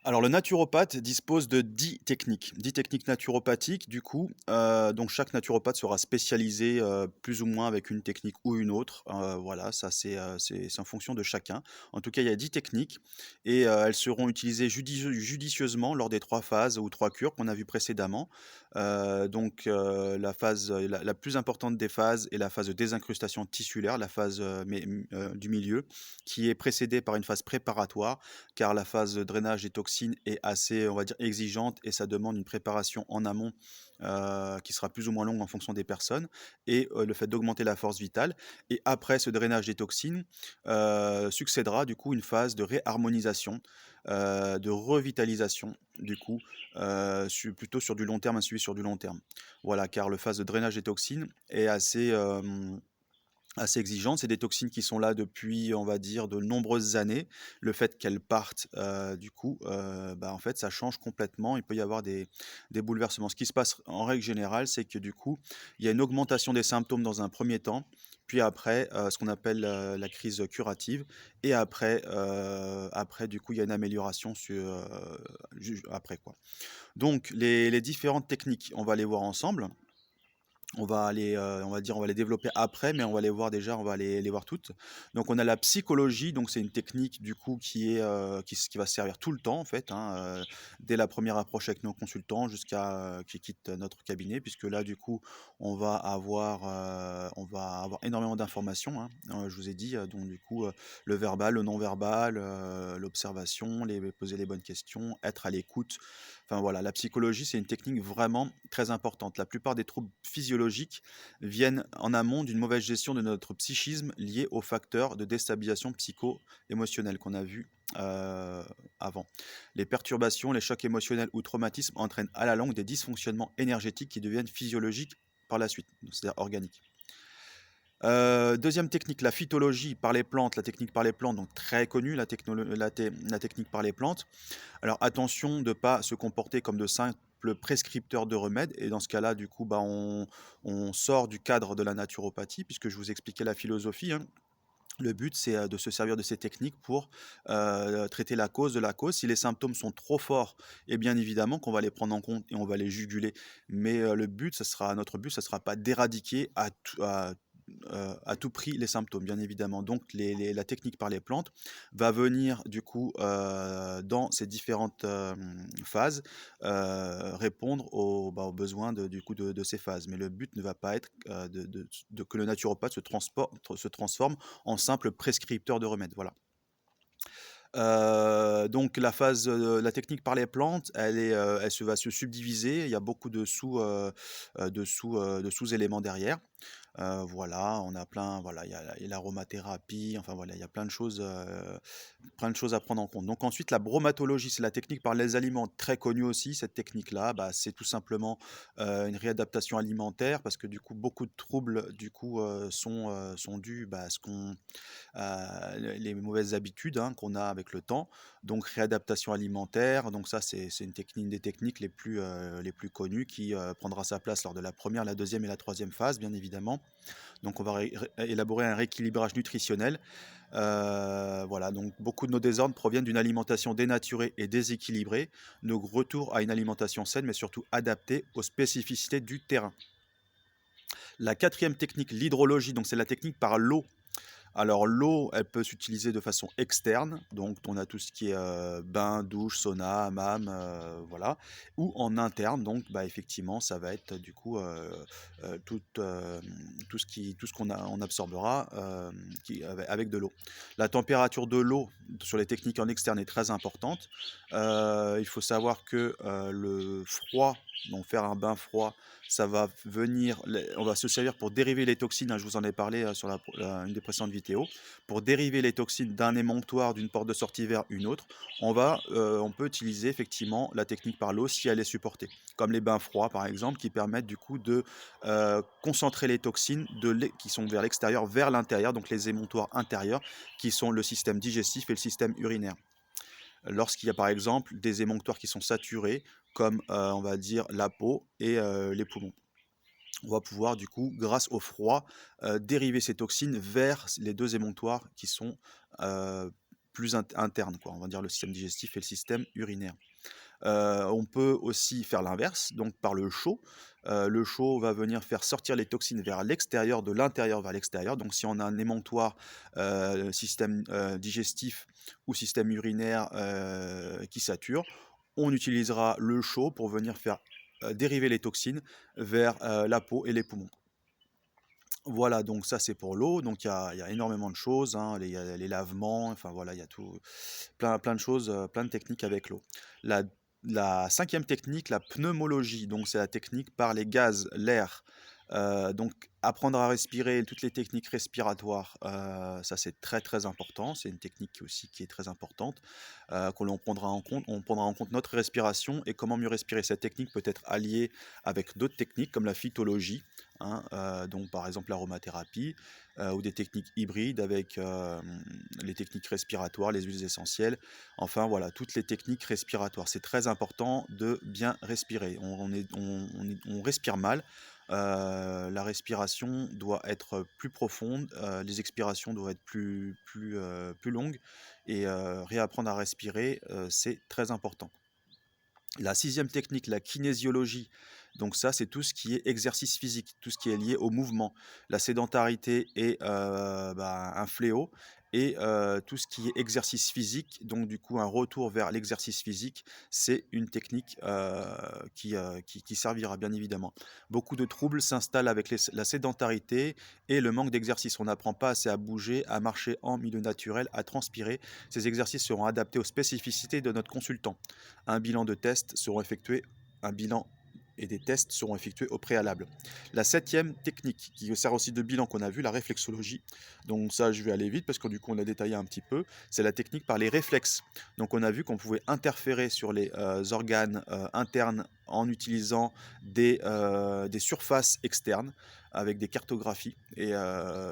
Alors le naturopathe dispose de 10 techniques. 10 techniques naturopathiques du coup, donc chaque naturopathe sera spécialisé, plus ou moins avec une technique ou une autre, voilà, ça c'est en fonction de chacun. En tout cas, il y a 10 techniques et elles seront utilisées judicieusement lors des 3 phases ou 3 cures qu'on a vues précédemment. La phase, la plus importante des phases est la phase de désincrustation tissulaire, la phase, du milieu, qui est précédée par une phase préparatoire car la phase de drainage des toxines est assez, on va dire, exigeante et ça demande une préparation en amont, qui sera plus ou moins longue en fonction des personnes et le fait d'augmenter la force vitale et après ce drainage des toxines, succédera du coup une phase de réharmonisation, de revitalisation du coup, plutôt sur du long terme, un suivi sur du long terme. Voilà, car le phase de drainage des toxines est assez exigeante. C'est des toxines qui sont là depuis, on va dire, de nombreuses années. Le fait qu'elles partent, en fait, ça change complètement. Il peut y avoir des bouleversements. Ce qui se passe en règle générale, c'est que du coup, il y a une augmentation des symptômes dans un premier temps, puis après, ce qu'on appelle, la crise curative et après du coup, il y a une amélioration après quoi. Donc les différentes techniques, on va les voir ensemble. On va dire, on va les développer après, mais on va les voir déjà, on va les voir toutes. Donc on a la psychologie, donc c'est une technique du coup qui va servir tout le temps en fait, hein, dès la première approche avec nos consultants jusqu'à, qu'ils quittent notre cabinet puisque là du coup on va avoir énormément d'informations, hein. Je vous ai dit, donc du coup, le verbal, le non verbal, l'observation, poser les bonnes questions, être à l'écoute. Enfin voilà, la psychologie, c'est une technique vraiment très importante. La plupart des troubles physiologiques viennent en amont d'une mauvaise gestion de notre psychisme lié aux facteurs de déstabilisation psycho-émotionnelle qu'on a vu avant. Les perturbations, les chocs émotionnels ou traumatismes entraînent à la longue des dysfonctionnements énergétiques qui deviennent physiologiques par la suite, c'est-à-dire organiques. Deuxième technique, la phytologie par les plantes, la technique par les plantes, donc très connue, la technique par les plantes. Alors attention de ne pas se comporter comme de simples prescripteurs de remèdes et dans ce cas-là, du coup, on sort du cadre de la naturopathie puisque je vous expliquais la philosophie, hein. Le but, c'est, de se servir de ces techniques pour, traiter la cause de la cause. Si les symptômes sont trop forts et bien évidemment qu'on va les prendre en compte et on va les juguler. Mais, notre but, ça sera pas d'éradiquer à tout prix les symptômes, bien évidemment. Donc la technique par les plantes va venir du coup, dans ces différentes, phases, répondre aux besoins du coup de ces phases. Mais le but ne va pas être, de que le naturopathe se transforme en simple prescripteur de remèdes, voilà. Donc la technique par les plantes, elle se va se subdiviser. Il y a beaucoup de sous-éléments derrière. Voilà, on a plein voilà, il y a l'aromathérapie, enfin voilà, il y a plein de choses à prendre en compte. Donc ensuite, la bromatologie, c'est la technique par les aliments, très connue aussi. Cette technique-là, c'est tout simplement, une réadaptation alimentaire parce que du coup, beaucoup de troubles du coup, sont dus, à ce qu'on les mauvaises habitudes, hein, qu'on a avec le temps. Donc réadaptation alimentaire, donc ça c'est une des techniques les plus connues qui, prendra sa place lors de la première, la deuxième et la troisième phase, bien évidemment. Donc on va élaborer un rééquilibrage nutritionnel. Voilà, donc beaucoup de nos désordres proviennent d'une alimentation dénaturée et déséquilibrée. Nos retours à une alimentation saine, mais surtout adaptée aux spécificités du terrain. La quatrième technique, l'hydrologie, donc c'est la technique par l'eau. Alors l'eau, elle peut s'utiliser de façon externe, donc on a tout ce qui est bain, douche, sauna, hammam, voilà, ou en interne, donc effectivement ça va être du coup euh, tout, euh, tout ce on absorbera avec de l'eau. La température de l'eau sur les techniques en externe est très importante. Il faut savoir que le froid, donc faire un bain froid, ça va venir, on va se servir pour dériver les toxines, hein, je vous en ai parlé sur une des précédentes vidéos, pour dériver les toxines d'un émonctoire, d'une porte de sortie vers une autre, on peut utiliser effectivement la technique par l'eau si elle est supportée, comme les bains froids par exemple, qui permettent du coup de concentrer les toxines qui sont vers l'extérieur, vers l'intérieur, donc les émonctoires intérieurs, qui sont le système digestif et le système urinaire. Lorsqu'il y a par exemple des émonctoires qui sont saturés, comme on va dire la peau et les poumons. On va pouvoir du coup, grâce au froid, dériver ces toxines vers les deux émonctoires qui sont plus interne, quoi, on va dire le système digestif et le système urinaire. On peut aussi faire l'inverse, donc par le chaud. Le chaud va venir faire sortir les toxines vers l'extérieur, de l'intérieur vers l'extérieur. Donc si on a un émonctoire, système, digestif ou système urinaire, qui sature, on utilisera le chaud pour venir faire, dériver les toxines vers, la peau et les poumons. Voilà, donc ça c'est pour l'eau, donc il y a énormément de choses, hein, les lavements, enfin voilà, il y a tout, plein de choses, plein de techniques avec l'eau. La la 5e technique, la pneumologie, donc c'est la technique par les gaz, l'air, donc apprendre à respirer, toutes les techniques respiratoires, ça c'est très, très important. C'est une technique aussi qui est très importante, que l'on prendra en compte. On prendra en compte notre respiration et comment mieux respirer. Cette technique peut être alliée avec d'autres techniques comme la phytologie, hein, donc par exemple l'aromathérapie, ou des techniques hybrides avec, les techniques respiratoires, les huiles essentielles. Enfin voilà, toutes les techniques respiratoires. C'est très important de bien respirer. On respire mal. La respiration doit être plus profonde, les expirations doivent être plus longues et réapprendre à respirer, c'est très important. La 6e technique, la kinésiologie, donc ça, c'est tout ce qui est exercice physique, tout ce qui est lié au mouvement. La sédentarité est, un fléau et tout ce qui est exercice physique, donc du coup un retour vers l'exercice physique, c'est une technique, qui servira bien évidemment. Beaucoup de troubles s'installent avec la sédentarité et le manque d'exercice. On n'apprend pas assez à bouger, à marcher en milieu naturel, à transpirer. Ces exercices seront adaptés aux spécificités de notre consultant. Un bilan de test seront effectués, un bilan et des tests seront effectués au préalable. La 7e technique, qui sert aussi de bilan qu'on a vu, la réflexologie. Donc ça, je vais aller vite parce que du coup, on a détaillé un petit peu. C'est la technique par les réflexes. Donc on a vu qu'on pouvait interférer sur les organes internes en utilisant des surfaces externes avec des cartographies. Et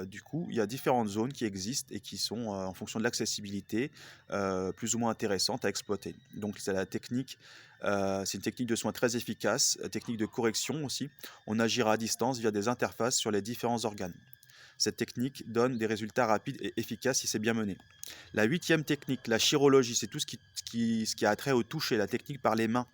du coup, il y a différentes zones qui existent et qui sont, en fonction de l'accessibilité, plus ou moins intéressantes à exploiter. Donc c'est la technique, c'est une technique de soins très efficace, technique de correction aussi. On agira à distance via des interfaces sur les différents organes. Cette technique donne des résultats rapides et efficaces si c'est bien mené. La 8e technique, la chirologie, c'est tout ce qui a trait au toucher, la technique par les mains.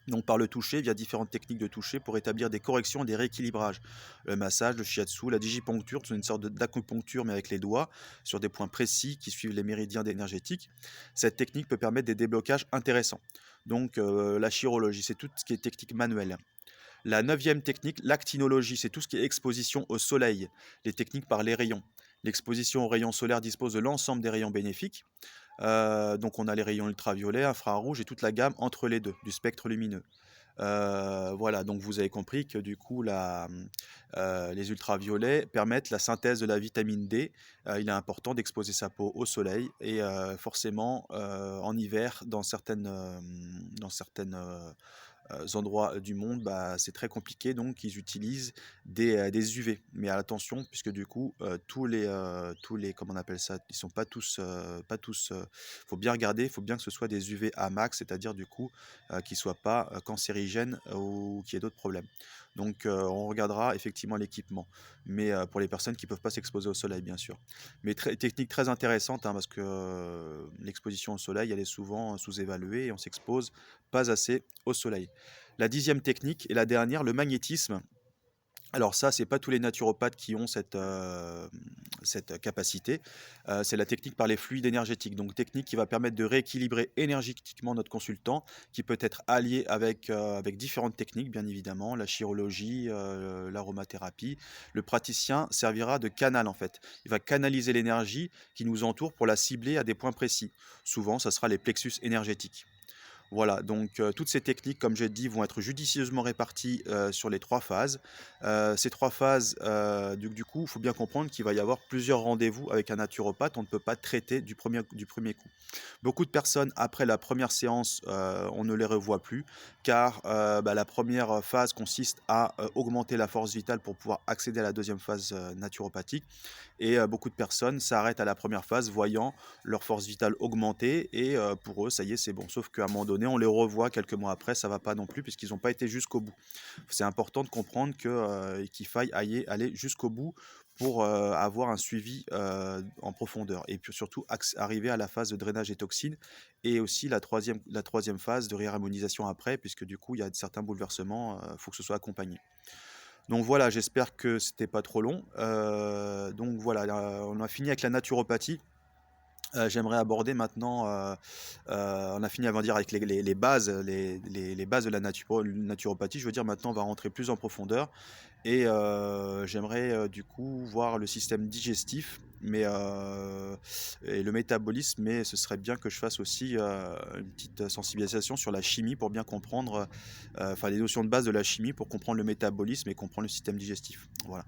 Donc par le toucher, via différentes techniques de toucher pour établir des corrections et des rééquilibrages. Le massage, le shiatsu, la digiponcture, c'est une sorte d'acupuncture mais avec les doigts, sur des points précis qui suivent les méridiens énergétiques. Cette technique peut permettre des déblocages intéressants. Donc la chirologie, c'est tout ce qui est technique manuelle. La 9e technique, l'actinologie, c'est tout ce qui est exposition au soleil, les techniques par les rayons. L'exposition aux rayons solaires dispose de l'ensemble des rayons bénéfiques. Donc on a les rayons ultraviolets, infrarouges et toute la gamme entre les deux, du spectre lumineux. Voilà, donc vous avez compris que du coup, les ultraviolets permettent la synthèse de la vitamine D. Il est important d'exposer sa peau au soleil et forcément en hiver, dans certaines endroits du monde, bah, c'est très compliqué, donc ils utilisent des UV. Mais attention, puisque du coup, tous les, comment on appelle ça, ils sont pas tous, faut bien regarder, il faut bien que ce soit des UV à max, c'est-à-dire du coup, qui ne soient pas cancérigènes ou qu'il y ait d'autres problèmes. Donc, on regardera effectivement l'équipement, mais pour les personnes qui ne peuvent pas s'exposer au soleil, bien sûr. Mais technique très intéressante, hein, parce que l'exposition au soleil, elle est souvent sous-évaluée et on s'expose pas assez au soleil. La 10e technique et la dernière, le magnétisme. Alors ça, c'est pas tous les naturopathes qui ont cette capacité. C'est la technique par les fluides énergétiques. Donc technique qui va permettre de rééquilibrer énergétiquement notre consultant, qui peut être allié avec différentes techniques, bien évidemment, la chirologie, l'aromathérapie. Le praticien servira de canal en fait. Il va canaliser l'énergie qui nous entoure pour la cibler à des points précis. Souvent, ça sera les plexus énergétiques. Voilà, donc toutes ces techniques, comme j'ai dit, vont être judicieusement réparties sur les 3 phases. Ces 3 phases, du coup, il faut bien comprendre qu'il va y avoir plusieurs rendez-vous avec un naturopathe. On ne peut pas traiter du premier coup. Beaucoup de personnes, après la première séance, on ne les revoit plus, car la première phase consiste à augmenter la force vitale pour pouvoir accéder à la deuxième phase naturopathique. Et beaucoup de personnes s'arrêtent à la première phase, voyant leur force vitale augmenter, et pour eux, ça y est, c'est bon. Sauf qu'à un moment donné, on les revoit quelques mois après, ça va pas non plus, puisqu'ils n'ont pas été jusqu'au bout. C'est important de comprendre qu'il faille aller jusqu'au bout pour, avoir un suivi, en profondeur et puis surtout arriver à la phase de drainage des toxines et aussi la troisième phase de réharmonisation après puisque du coup, il y a certains bouleversements, faut que ce soit accompagné. Donc voilà, j'espère que c'était pas trop long. Donc voilà, là, on a fini avec la naturopathie. J'aimerais aborder maintenant, on a fini, on va dire, avec les bases, les bases de la naturopathie. Je veux dire, maintenant, on va rentrer plus en profondeur et j'aimerais, du coup, voir le système digestif, et le métabolisme, mais ce serait bien que je fasse aussi, une petite sensibilisation sur la chimie pour bien comprendre, enfin, les notions de base de la chimie pour comprendre le métabolisme et comprendre le système digestif. Voilà.